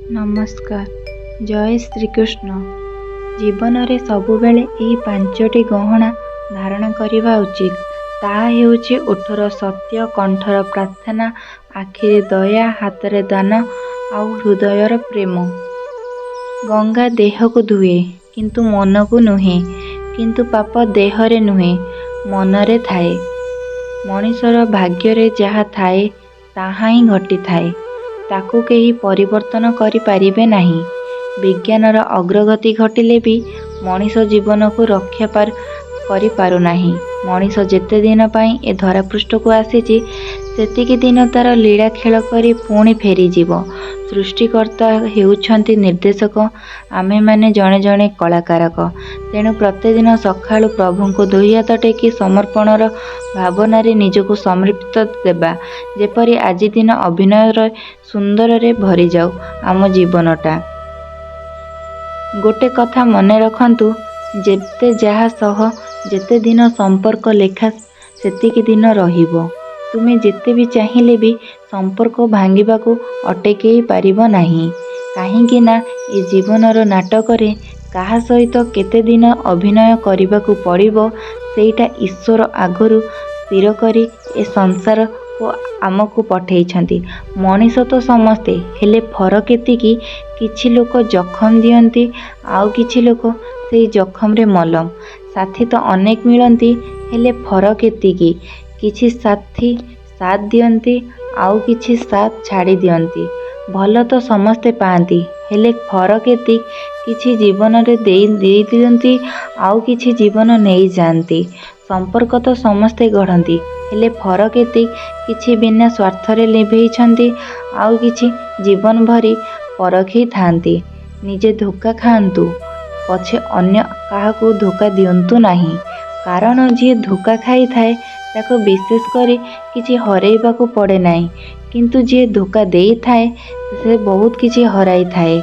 नमस्कार। जय श्रीकृष्ण। जीवन रे सबुबेले एही पांचटी गहना धारण करने उचित। ताहा हेउछि ओठर सत्य, कंठर प्रार्थना, आखिरे दया, हातरे दान आउ हृदयर प्रेम। गंगा देह को धुए किंतु मन को नुहे, किंतु पाप देहरे नुहे मनरे थाए। मनीषर भाग्य जहा थाए ताहा ही घटी थाए, ताकू केही परिवर्तन करि पारिबे नाही। विज्ञानर अग्रगति घटिले भी मनीष जीवन को रक्षा करि पारु नाही। मनीष जेते दिन पाई ए धरापृष्ठ को आसीछि सेतिकी दिन तार लीला खेल करी पुणी फेरी जीव। सृष्टिकर्ता हेउछंती निर्देशक, आमे माने जणे जणे कलाकारक। तेणु प्रतिदिन सकाळु प्रभु को दुई हाथ टेकी समर्पणर भावनारे निजको समर्पित देबा, जेपरि आजि दिन अभिनयर सुंदर रे भरी जाऊ आम जीवनटा। गोटे कथा मने रखंतु, जेते जहा सह जेते दिन संपर्क लेखा सेतिकी दिन रहिबो। तुमे जेते भी चाहिले भी संपर्क भांगिबाकू अटकेई पारिबो नाही। काहींकि ना ए जीवनर नाटकरे काहा सहित केते दिन अभिनय करिबाकू पड़िबो सेईटा ईश्वर आगरू स्थिर करी ए संसार को आमको पठेइछंती। मनीष तो समस्ते, हेले फरक एतिकी किछि लोक जखम दियंती आउ किछि लोक सेई जखम रे मलम। साथी तो अनेक मिलंती, हेले फरक एतिकी किछि साथी साथ दियंती आउ किछि साथ छाड़ी दियंती। भल तो समस्ते पाती, हेले फरक एति किछि जीवन रे देई दियंती आउ किछि जीवन नहीं जाती। संपर्क तो समस्ते गढ़ती, हेले फरक एति किछि बिना स्वार्थ रे लिभेइछंती आउ किछि जीवन भरी परखी थांती। निजे धोखा खांतु पछे अन्य काहाकू धोखा दियंतु नाही। कारण जी धोखा खाई थाए ताको विशेष करी किछि हरेइबाकू पड़े नाही, किंतु जी धोखा देई थाए से बहुत किछि हराई थाए।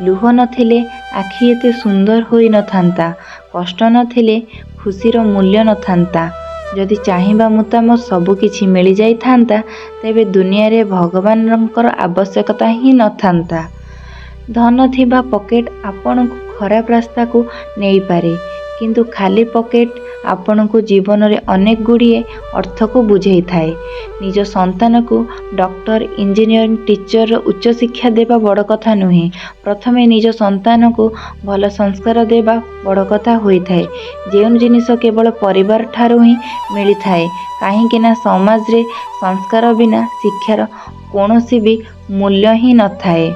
लुह नथिले आखि एते सुंदर होई नथांता, कष्ट नथिले खुशीर मूल्य नथांता। जदि चाहिबा मुताबिक सबु किछि मिली जाई थांता, तेबे दुनिया रे भगवानकर आवश्यकता ही नथांता। धन थिबा पॉकेट आपण को खराब रास्ता को नहीं पारे, किंतु खाली पॉकेट आपण को जीवन रे अनेक गुड़िए अर्थ को बुझेई थाए। निज संतान को डॉक्टर, इंजीनियर, टीचर उच्च शिक्षा देबा बड़ कथा नुहे। प्रथमे निज संतान को भल संस्कार देबा बड़ कथा होई थाए। जेउन जिनिस केवल परिवार ठारू ही मिली थाए, काहींकि ना समाज रे संस्कार बिना शिक्षार कोनोसी भी मूल्य ही न थाए।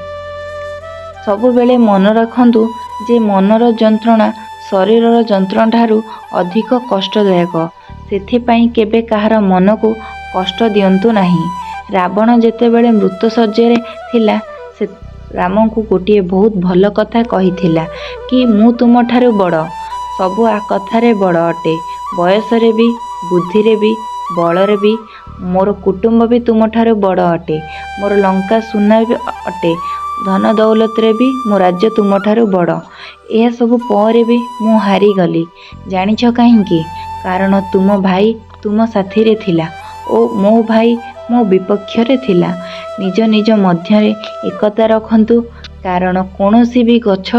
सबु बेले मन रखंतु जे मनर जंत्रणा शरीरर जंत्रणा ठारू अधिक कष्टदायक। सेथिपाई केबे काहार मन को कष्ट दियंतु नाही। रावण जेतेबेले मृत शଯ୍ୟାରେ थिला, से राम को गोटे बहुत भल कथा कहिथिला कि मु तुम ठारू बड़, सबु आ कथारे बड़ अटे। बयस रे भी, बुद्धि रे भी, बल रे भी मोर कुटुंब भी तुम ठारू बड़ अटे। मोर लंका सुना भी अटे, धन दौलत रे भी मो राज्य तुम ठारू बड़। यह सब पर भी मु हारी गली। जानिछ काहींकी? कारण तुम भाई तुम साथी रे थिला ओ मो भाई मो विपक्ष रे थिला। निज निज मध्य रे एकता रखंतु, कारण कोनोसी भी गछ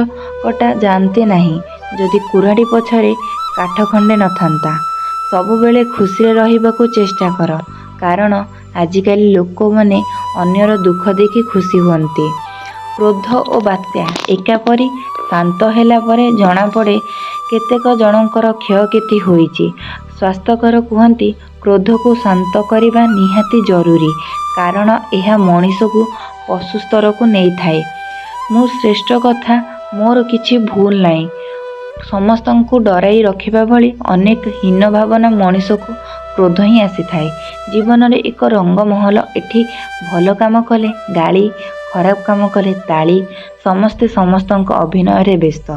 कटा जानते नाही जदि कुराड़ी पछरे काठ खंडे नथांता। सबु बेले खुशी रे रहिबाकू चेष्टा कर, कारण आजिकाली लोक माने अन्यर दुख देखि खुशी हुअंती। क्रोध और बात्या एका परी शांत होला परे जणा पड़े केतेक जनकर क्षयक्षति होईची। स्वास्थ्यकर कहती क्रोध को शांत करने निहाती जरूरी, कारण यह मनीष को पशु स्तर को नहीं थाए। मु श्रेष्ठ कथा मोर किछि भूल नहीं। समस्त को डराई रखिबा भली अनेक हीन भावना मनीष को क्रोध ही आसी थाए। जीवन रे एक रंगमहल। एठी भल काम कले गाली, खराब काम कले ताली। समस्ते समस्तक अभिनय रे व्यस्त।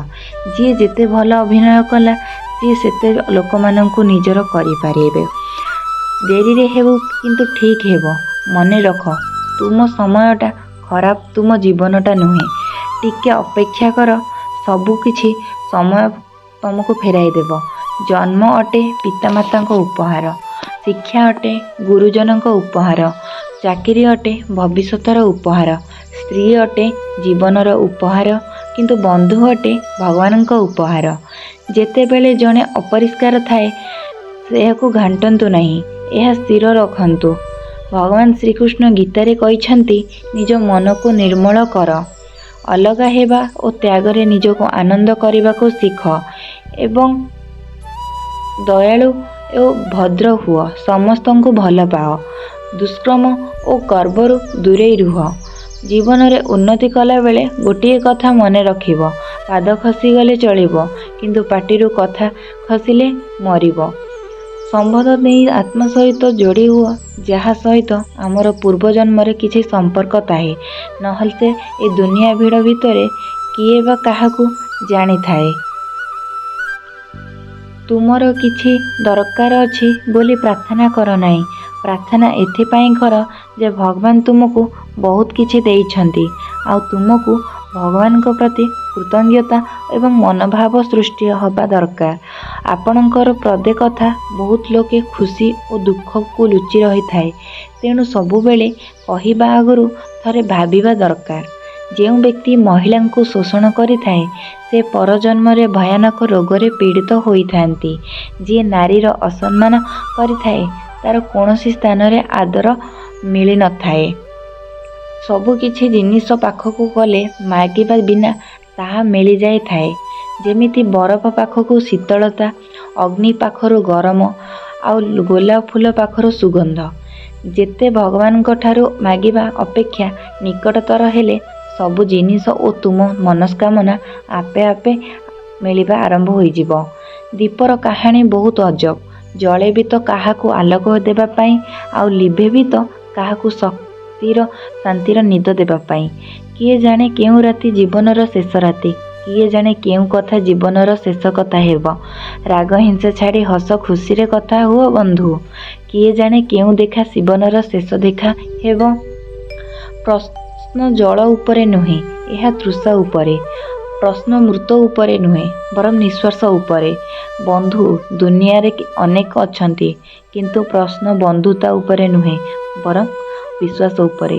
जी जेते भल अभिनय कला सी सेते लोक माननकु निजर करि पारिबे। देरी रे हेबो किंतु ठीक हेबो। मने रख, तुम समयटा खराब तुम जीवनटा नुहे। टिके अपेक्षा कर, सबु किछि समय तुमको फेराई देबो। जन्म अटे पितामाता उपहार, शिक्षा अटे गुरुजन उपहार, चाकरी अटे भविष्यतर उपहार, ସ୍ତ୍ରୀ ଅଟେ ଜୀବନର ଉପହାର, କିନ୍ତୁ ବନ୍ଧୁ ଅଟେ ଭଗବାନଙ୍କ ଉପହାର। ଯେତେବେଳେ ଜଣେ ଅପରିଷ୍କାର ଥାଏ ଏହାକୁ ଘାଣ୍ଟନ୍ତୁ ନାହିଁ, ଏହା ସ୍ଥିର ରଖନ୍ତୁ। ଭଗବାନ ଶ୍ରୀକୃଷ୍ଣ ଗୀତାରେ କହିଛନ୍ତି, ନିଜ ମନକୁ ନିର୍ମଳ କର, ଅଲଗା ହେବା ଓ ତ୍ୟାଗରେ ନିଜକୁ ଆନନ୍ଦ କରିବାକୁ ଶିଖ ଏବଂ ଦୟାଳୁ ଓ ଭଦ୍ର ହୁଅ। ସମସ୍ତଙ୍କୁ ଭଲ ପାଅ, ଦୁଷ୍କର୍ମ ଓ ଗର୍ବରୁ ଦୂରେଇ ରୁହ। ଜୀବନରେ ଉନ୍ନତି କଲାବେଳେ ଗୋଟିଏ କଥା ମନେ ରଖିବ, ପାଦ ଖସିଗଲେ ଚଳିବ, କିନ୍ତୁ ପାଟିରୁ କଥା ଖସିଲେ ମରିବ। ସମ୍ବନ୍ଧ ନେଇ ଆତ୍ମା ସହିତ ଯୋଡ଼ି ହୁଅ, ଯାହା ସହିତ ଆମର ପୂର୍ବଜନ୍ମରେ କିଛି ସମ୍ପର୍କ ଥାଏ। ନହେଲେ ସେ ଏ ଦୁନିଆ ଭିଡ଼ ଭିତରେ କିଏ ବା କାହାକୁ ଜାଣିଥାଏ। ତୁମର କିଛି ଦରକାର ଅଛି ବୋଲି ପ୍ରାର୍ଥନା କର ନାହିଁ। ପ୍ରାର୍ଥନା ଏଥିପାଇଁ କର ଯେ ଭଗବାନ ତୁମକୁ ବହୁତ କିଛି ଦେଇଛନ୍ତି, ଆଉ ତୁମକୁ ଭଗବାନଙ୍କ ପ୍ରତି କୃତଜ୍ଞତା ଏବଂ ମନୋଭାବ ସୃଷ୍ଟି ହେବା ଦରକାର। ଆପଣଙ୍କର ପଦେ କଥା ବହୁତ ଲୋକେ ଖୁସି ଓ ଦୁଃଖକୁ ଲୁଚି ରହିଥାଏ। ତେଣୁ ସବୁବେଳେ କହିବା ଆଗରୁ ଥରେ ଭାବିବା ଦରକାର। ଯେଉଁ ବ୍ୟକ୍ତି ମହିଳାଙ୍କୁ ଶୋଷଣ କରିଥାଏ ସେ ପରଜନ୍ମରେ ଭୟାନକ ରୋଗରେ ପୀଡ଼ିତ ହୋଇଥାନ୍ତି। ଯିଏ ନାରୀର ଅସମ୍ମାନ କରିଥାଏ ତାର କୌଣସି ସ୍ଥାନରେ ଆଦର ମିଳିନଥାଏ। ସବୁ କିଛି ଜିନିଷ ପାଖକୁ ଗଲେ ମାଗିବା ବିନା ତାହା ମିଳିଯାଇଥାଏ। ଯେମିତି ବରଫ ପାଖକୁ ଶୀତଳତା, ଅଗ୍ନି ପାଖରୁ ଗରମ, ଆଉ ଗୋଲାପ ଫୁଲ ପାଖରୁ ସୁଗନ୍ଧ। ଯେତେ ଭଗବାନଙ୍କ ଠାରୁ ମାଗିବା ଅପେକ୍ଷା ନିକଟତର ହେଲେ ସବୁ ଜିନିଷ ଓ ତୁମ ମନସ୍କାମନା ଆପେ ଆପେ ମିଳିବା ଆରମ୍ଭ ହୋଇଯିବ। ଦୀପର କାହାଣୀ ବହୁତ ଅଜବ। ଜଳେ ବି ତ କାହାକୁ ଆଲୋକ ଦେବା ପାଇଁ, ଆଉ ଲିଭେ ବି ତ କାହାକୁ ଶାନ୍ତିର ନିଦ ଦେବା ପାଇଁ। କିଏ ଜାଣେ କେଉଁ ରାତି ଜୀବନର ଶେଷ ରାତି, କିଏ ଜାଣେ କେଉଁ କଥା ଜୀବନର ଶେଷ କଥା ହେବ। ରାଗ ହିଂସା ଛାଡ଼ି ହସ ଖୁସିରେ କଥା ହୁଅ ବନ୍ଧୁ। କିଏ ଜାଣେ କେଉଁ ଦେଖା ଜୀବନର ଶେଷ ଦେଖା ହେବ। ପ୍ରଶ୍ନ ଜଳ ଉପରେ ନୁହେଁ, ଏହା ତୃଷା ଉପରେ। ପ୍ରଶ୍ନ ମୃତ ଉପରେ ନୁହେଁ, ବରଂ ନିଃଶ୍ୱାସ ଉପରେ। ବନ୍ଧୁ ଦୁନିଆରେ ଅନେକ ଅଛନ୍ତି, କିନ୍ତୁ ପ୍ରଶ୍ନ ବନ୍ଧୁତା ଉପରେ ନୁହେଁ, ବରଂ ବିଶ୍ୱାସ ଉପରେ।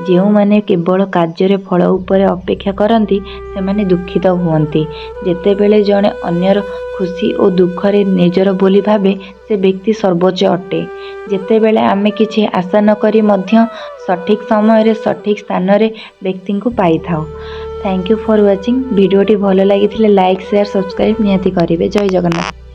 ଯେଉଁମାନେ କେବଳ କାର୍ଯ୍ୟରେ ଫଳ ଉପରେ ଅପେକ୍ଷା କରନ୍ତି ସେମାନେ ଦୁଃଖିତ ହୁଅନ୍ତି। ଯେତେବେଳେ ଜଣେ ଅନ୍ୟର ଖୁସି ଓ ଦୁଃଖରେ ନିଜର ବୋଲି ଭାବେ ସେ ବ୍ୟକ୍ତି ସର୍ବୋଚ୍ଚ ଅଟେ। ଯେତେବେଳେ ଆମେ କିଛି ଆଶା ନ କରି ମଧ୍ୟ ସଠିକ୍ ସମୟରେ ସଠିକ୍ ସ୍ଥାନରେ ବ୍ୟକ୍ତିଙ୍କୁ ପାଇଥାଉ। Thank you for watching. ଭିଡ଼ିଓଟି ଭଲ ଲାଗିଥିଲେ ଲାଇକ୍, ସେୟାର, ସବସ୍କ୍ରାଇବ୍ ନିହାତି କରିବେ। ଜୟ ଜଗନ୍ନାଥ।